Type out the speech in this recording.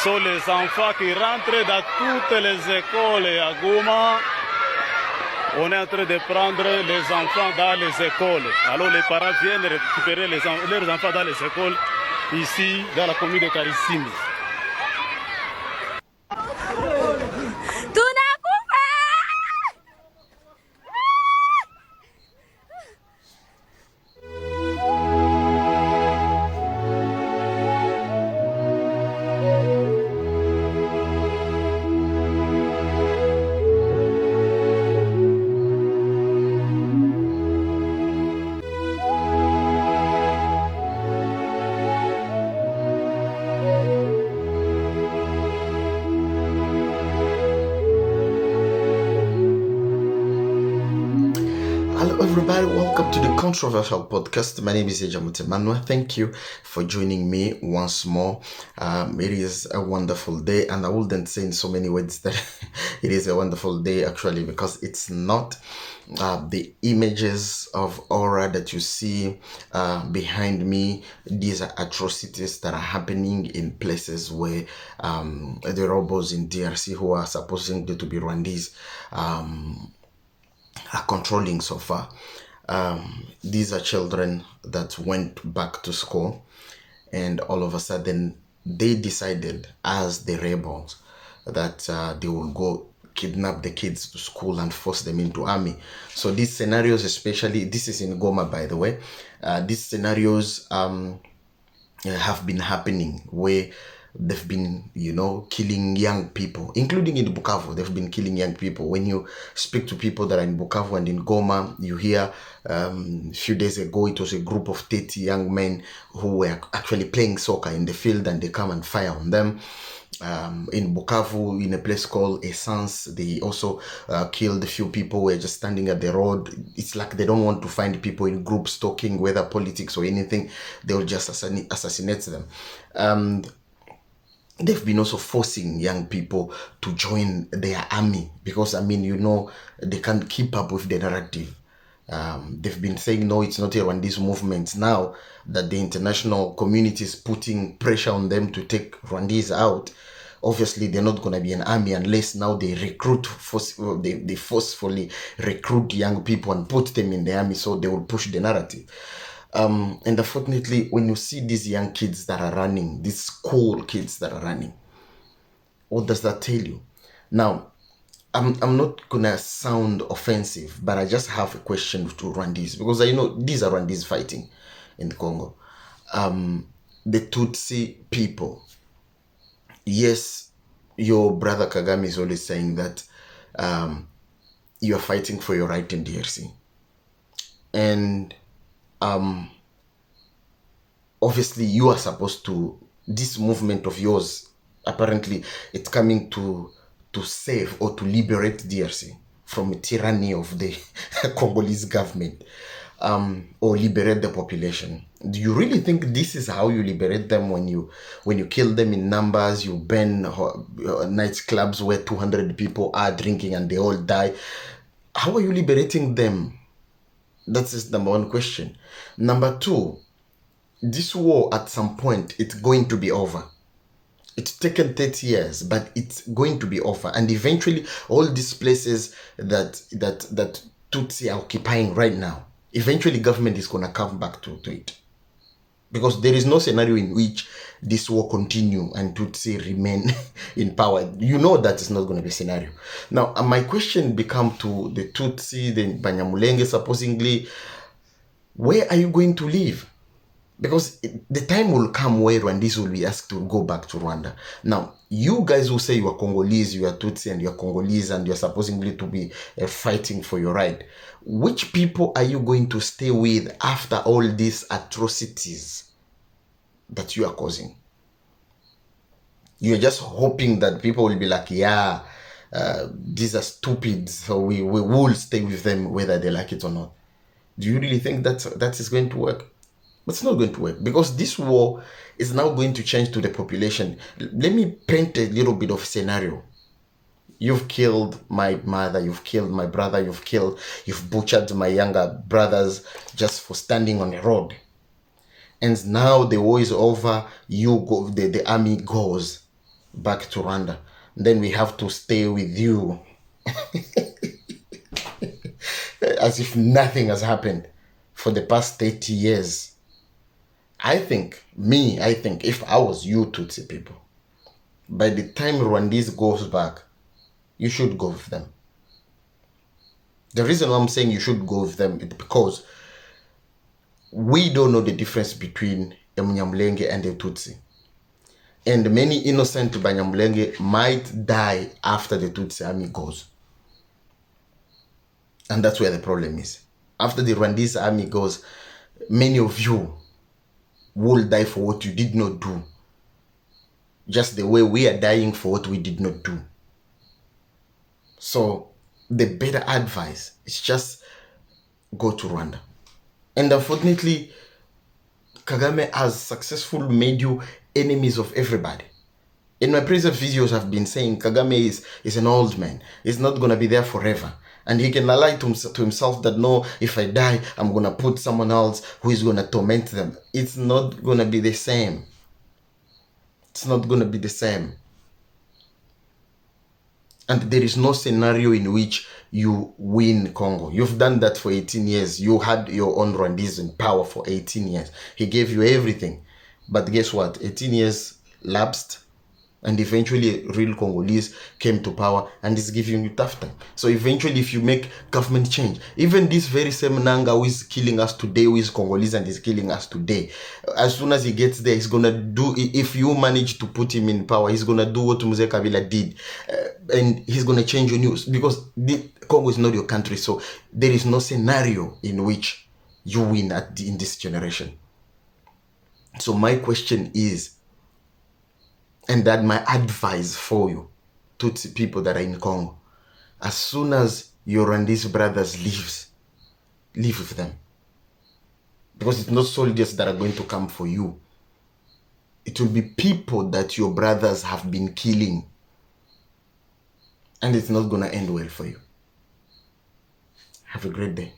sont les enfants qui rentrent dans toutes les écoles à Goma. On est en train de prendre les enfants dans les écoles. Alors les parents viennent récupérer leurs enfants dans les écoles ici dans la commune de Karissimi. Hello everybody, welcome to the Controversial Podcast. My name is Ejamute Manuel. Thank you for joining me once more. It is a wonderful day, and I wouldn't say in so many words that it is a wonderful day actually, because it's not. The images of horror that you see behind me, these are atrocities that are happening in places where the robots in DRC, who are supposedly to be Rwandese, are controlling so far. These are children that went back to school, and all of a sudden they decided as the rebels that they will go kidnap the kids to school and force them into army. So these scenarios, especially, this is in Goma, by the way, these scenarios have been happening where they've been, killing young people, including in Bukavu. They've been killing young people. When you speak to people that are in Bukavu and in Goma, you hear a few days ago, it was a group of 30 young men who were actually playing soccer in the field, and they come and fire on them. In Bukavu, in a place called Essence, they also killed a few people who were just standing at the road. It's like they don't want to find people in groups talking, whether politics or anything. They will just assassinate them. They've been also forcing young people to join their army because, they can't keep up with the narrative. They've been saying, no, it's not a Rwandese movement. Now that the international community is putting pressure on them to take Rwandese out, obviously they're not going to be an army unless now they they forcefully recruit young people and put them in the army, so they will push the narrative. And unfortunately, when you see these young kids that are running, these school kids that are running, what does that tell you? Now, I'm not gonna sound offensive, but I just have a question to Rwandese, because I know these are Rwandese fighting in the Congo. The Tutsi people. Yes, your brother Kagame is always saying that you are fighting for your right in DRC. And obviously you are supposed to, this movement of yours, apparently it's coming to save or to liberate DRC from a tyranny of the Congolese government, or liberate the population. Do you really think this is how you liberate them? When you kill them in numbers, you burn nightclubs where 200 people are drinking and they all die? How are you liberating them? That's just number one question. Number two, this war at some point, it's going to be over. It's taken 30 years, but it's going to be over. And eventually, all these places that Tutsi are occupying right now, eventually government is going to come back to it. Because there is no scenario in which this war continue and Tutsi remain in power. You know that is not going to be a scenario. Now, my question become to the Tutsi, the Banyamulenge, supposedly, where are you going to live? Because the time will come where Rwandese will be asked to go back to Rwanda. Now, you guys who say you are Congolese, you are Tutsi and you are Congolese and you are supposedly to be fighting for your right, which people are you going to stay with after all these atrocities that you are causing? You're just hoping that people will be like, these are stupid, so we will stay with them whether they like it or not. Do you really think that is going to work? It's not going to work, because this war is now going to change to the population. Let me paint a little bit of a scenario. You've killed my mother, you've killed my brother, you've butchered my younger brothers just for standing on a road. And now the war is over, the army goes. back to Rwanda. Then we have to stay with you as if nothing has happened for the past 30 years. I think if I was you Tutsi people, by the time Rwandese goes back, you should go with them. The reason why I'm saying you should go with them is because we don't know the difference between a Mnyamulenge and a Tutsi. And many innocent Banyamulenge might die after the Tutsi army goes. And that's where the problem is. After the Rwandese army goes, many of you will die for what you did not do. Just the way we are dying for what we did not do. So the better advice is just go to Rwanda. And unfortunately, Kagame has successfully made you enemies of everybody. In my previous videos, I've been saying Kagame is an old man. He's not going to be there forever. And he can lie to himself that, no, if I die, I'm going to put someone else who is going to torment them. It's not going to be the same. It's not going to be the same. And there is no scenario in which you win Congo. You've done that for 18 years. You had your own Rwandese in power for 18 years. He gave you everything. But guess what? 18 years lapsed. And eventually real Congolese came to power and is giving you tough time. So eventually if you make government change, even this very same Nanga who is killing us today, who is Congolese and is killing us today, as soon as he gets there, he's going to do, if you manage to put him in power, he's going to do what Mzee Kabila did. And he's going to change your news because Congo is not your country. So there is no scenario in which you win in this generation. So my question is, and that my advice for you, Tutsi people that are in Congo, as soon as your Rwandese brothers live with them. Because it's not soldiers that are going to come for you. It will be people that your brothers have been killing. And it's not going to end well for you. Have a great day.